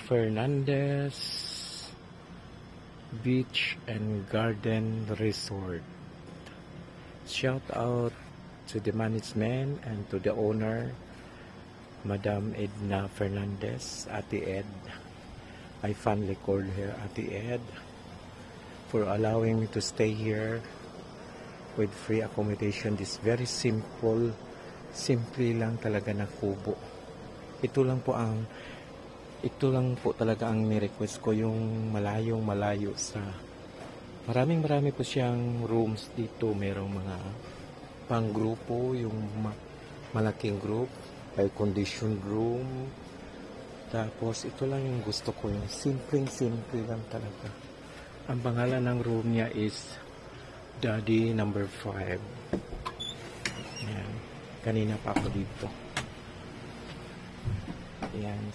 Fernandez Beach and Garden Resort. Shout out to the management and to the owner, Madam Edna Fernandez, Ate Ed. I fondly call her Ate Ed, for allowing me to stay here with free accommodation. This very simple lang talaga na kubo. Ito lang po talaga ang ni-request ko, yung malayo sa marami po siyang rooms dito. Merong mga pang grupo, yung malaking group, by condition room. Tapos ito lang yung gusto ko, yung simple lang talaga. Ang pangalan ng room niya is Daddy number 5. Ayan. Kanina pa ako dito. Ayan.